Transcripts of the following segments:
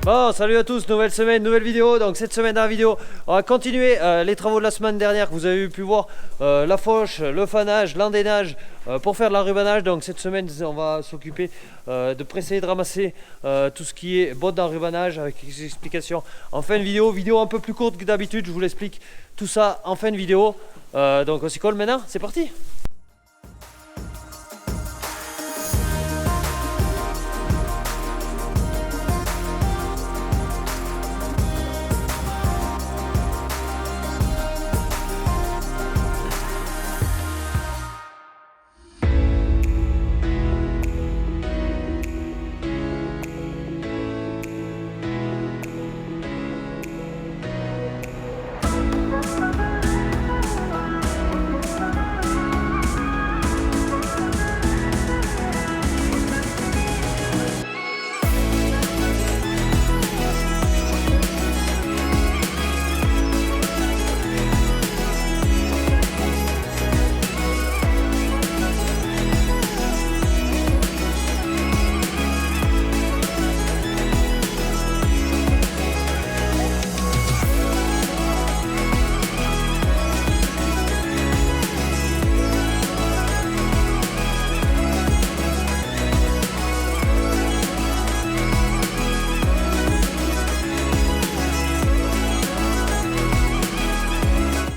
Bon, salut à tous, nouvelle semaine, nouvelle vidéo. Donc cette semaine dans la vidéo, on va continuer les travaux de la semaine dernière que vous avez pu voir, la fauche, le fanage, l'endénage pour faire de l'enrubanage. Donc cette semaine, on va s'occuper de presser et de ramasser tout ce qui est bottes d'enrubanage avec des explications en fin de vidéo un peu plus courte que d'habitude. Je vous l'explique tout ça en fin de vidéo. Donc on s'y colle maintenant, c'est parti.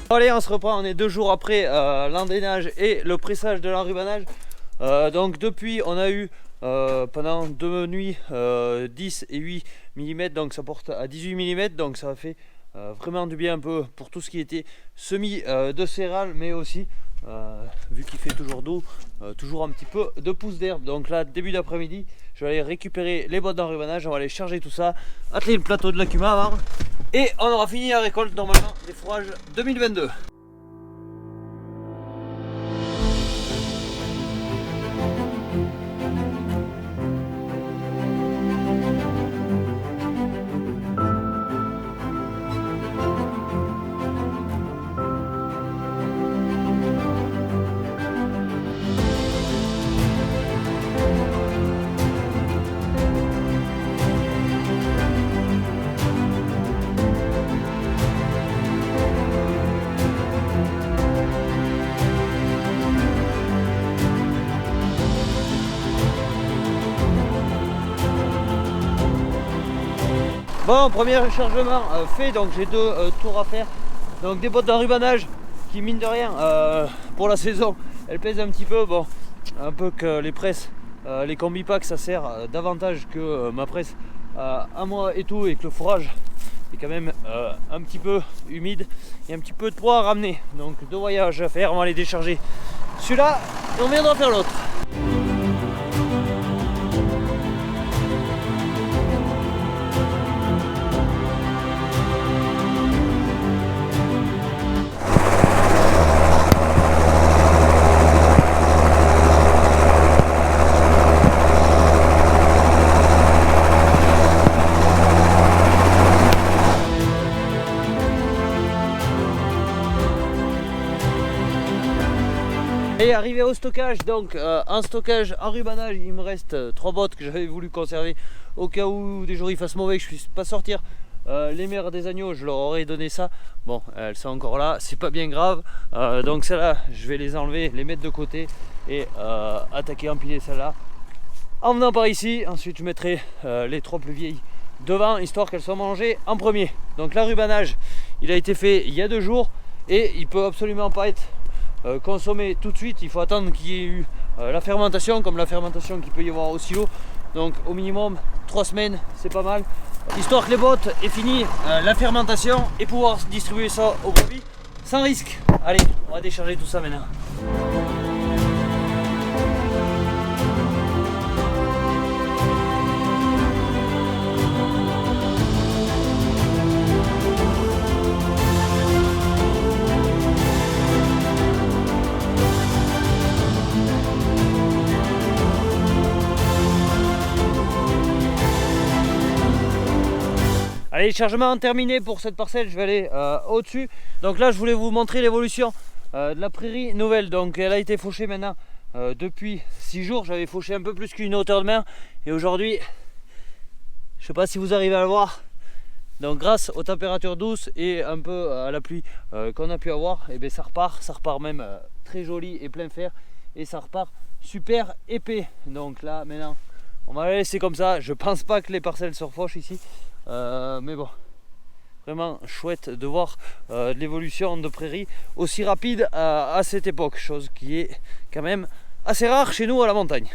Allez, on se reprend, on est 2 jours après l'endénage et le pressage de l'enrubanage. Donc depuis, on a eu pendant 2 nuits 10 et 8 mm, donc ça porte à 18 mm, donc ça a fait vraiment du bien un peu pour tout ce qui était semis de céréales, mais aussi vu qu'il fait toujours doux, toujours un petit peu de pousse d'herbe. Donc là, début d'après-midi, je vais aller récupérer les bottes d'enrubanage, on va aller charger tout ça, atteler le plateau de l'Acuma avant, et on aura fini la récolte normalement des fourrages 2022. Bon, premier chargement fait, donc j'ai 2 tours à faire. Donc des bottes d'enrubanage qui, mine de rien, pour la saison, elles pèsent un petit peu. Bon, un peu que les presses, les combi packs, ça sert davantage que ma presse à moi et tout, et que le fourrage est quand même un petit peu humide et un petit peu de poids à ramener. Donc 2 voyages à faire, on va les décharger celui-là et on viendra faire l'autre. Et arrivé au stockage, donc en stockage, enrubanage, il me reste 3 bottes que j'avais voulu conserver au cas où des jours il fasse mauvais, que je puisse pas sortir les mères des agneaux. Je leur aurais donné ça. Bon, elles sont encore là, c'est pas bien grave. Donc celles-là, je vais les enlever, les mettre de côté et attaquer, empiler celles-là en venant par ici. Ensuite je mettrai les 3 plus vieilles devant, histoire qu'elles soient mangées en premier. Donc l'enrubanage, il a été fait il y a 2 jours et il peut absolument pas être consommé tout de suite. Il faut attendre qu'il y ait eu la fermentation, comme la fermentation qu'il peut y avoir au silo. Donc au minimum 3 semaines, c'est pas mal, histoire que les bottes aient fini la fermentation et pouvoir distribuer ça au brebis sans risque. Allez, on va décharger tout ça maintenant. Allez, chargement terminé pour cette parcelle, je vais aller au-dessus. Donc là, je voulais vous montrer l'évolution de la prairie nouvelle. Donc elle a été fauchée maintenant depuis 6 jours. J'avais fauché un peu plus qu'une hauteur de main. Et aujourd'hui, Je sais pas si vous arrivez à le voir. Donc grâce aux températures douces et un peu à la pluie qu'on a pu avoir, et bien ça repart même très joli et plein fer, et ça repart super épais. Donc là maintenant on va la laisser comme ça. Je pense pas que les parcelles se refauchent ici, mais bon, vraiment chouette de voir l'évolution de prairies aussi rapide à cette époque, chose qui est quand même assez rare chez nous à la montagne.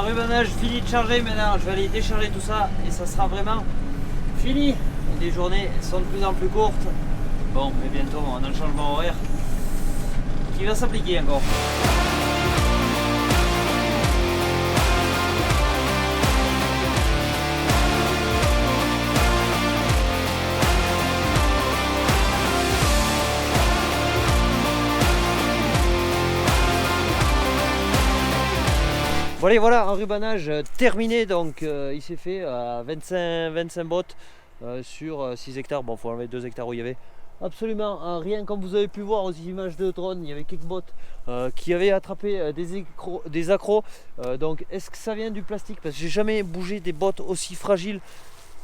Rubanage fini de charger. Maintenant je vais aller décharger tout ça et ça sera vraiment fini. Les journées sont de plus en plus courtes. Bon, mais bientôt on a le changement horaire qui va s'appliquer encore. Voilà, un rubanage terminé. Donc il s'est fait à 25 bottes sur 6 hectares. Bon, il faut enlever 2 hectares où il y avait absolument rien. Comme vous avez pu voir aux images de drone, il y avait quelques bottes qui avaient attrapé des accros. Donc est-ce que ça vient du plastique? Parce que j'ai jamais bougé des bottes aussi fragiles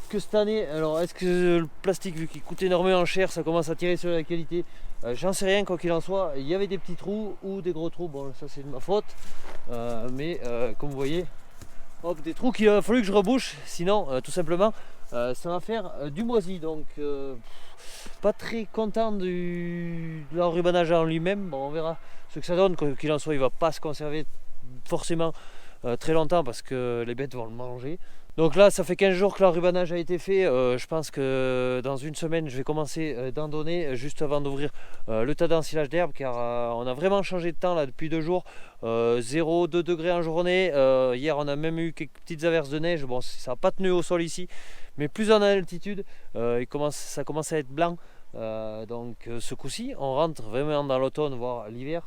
que cette année. Alors est-ce que le plastique, vu qu'il coûte énormément cher, ça commence à tirer sur la qualité? J'en sais rien. Quoi qu'il en soit, il y avait des petits trous ou des gros trous. Bon, ça c'est de ma faute, mais comme vous voyez, hop, des trous qu'il a fallu que je rebouche, sinon tout simplement ça va faire du moisi. Donc pas très content de l'enrubanage en lui-même. Bon, on verra ce que ça donne. Quoi qu'il en soit, il va pas se conserver forcément très longtemps parce que les bêtes vont le manger. Donc là, ça fait 15 jours que l'enrubanage a été fait. Je pense que dans une semaine, je vais commencer d'en donner juste avant d'ouvrir le tas d'ensilage d'herbe, car on a vraiment changé de temps là depuis 2 jours. 0-2 degrés en journée. Hier, on a même eu quelques petites averses de neige. Bon, ça n'a pas tenu au sol ici, mais plus en altitude, ça commence à être blanc. Donc ce coup-ci, on rentre vraiment dans l'automne, voire l'hiver.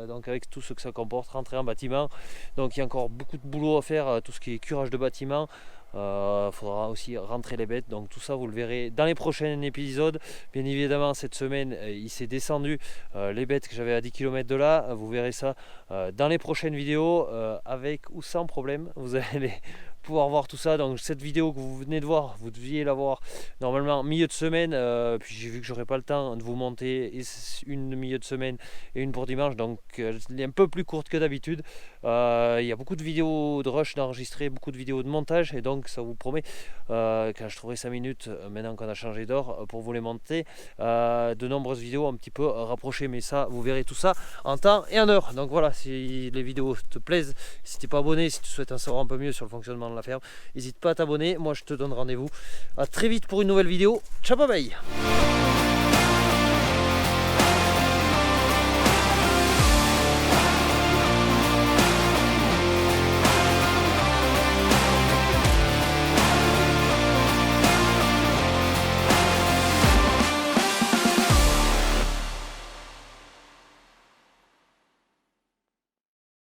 Donc avec tout ce que ça comporte, rentrer en bâtiment. Donc il y a encore beaucoup de boulot à faire, tout ce qui est curage de bâtiment. Faudra aussi rentrer les bêtes, donc tout ça vous le verrez dans les prochains épisodes. Bien évidemment, cette semaine il s'est descendu les bêtes que j'avais à 10 km de là. Vous verrez ça dans les prochaines vidéos, avec ou sans problème. Vous allez pouvoir voir tout ça. Donc cette vidéo que vous venez de voir, vous deviez la voir normalement milieu de semaine, puis j'ai vu que j'aurais pas le temps de vous monter une milieu de semaine et une pour dimanche, donc elle est un peu plus courte que d'habitude. Il y a beaucoup de vidéos de rush d'enregistrer, beaucoup de vidéos de montage, et donc ça vous promet, quand je trouverai 5 minutes maintenant qu'on a changé d'heure, pour vous les monter, de nombreuses vidéos un petit peu rapprochées. Mais ça, vous verrez tout ça en temps et en heure. Donc voilà, si les vidéos te plaisent, si tu n'es pas abonné, si tu souhaites en savoir un peu mieux sur le fonctionnement de la ferme, n'hésite pas à t'abonner. Moi je te donne rendez-vous à très vite pour une nouvelle vidéo. Ciao, bye bye.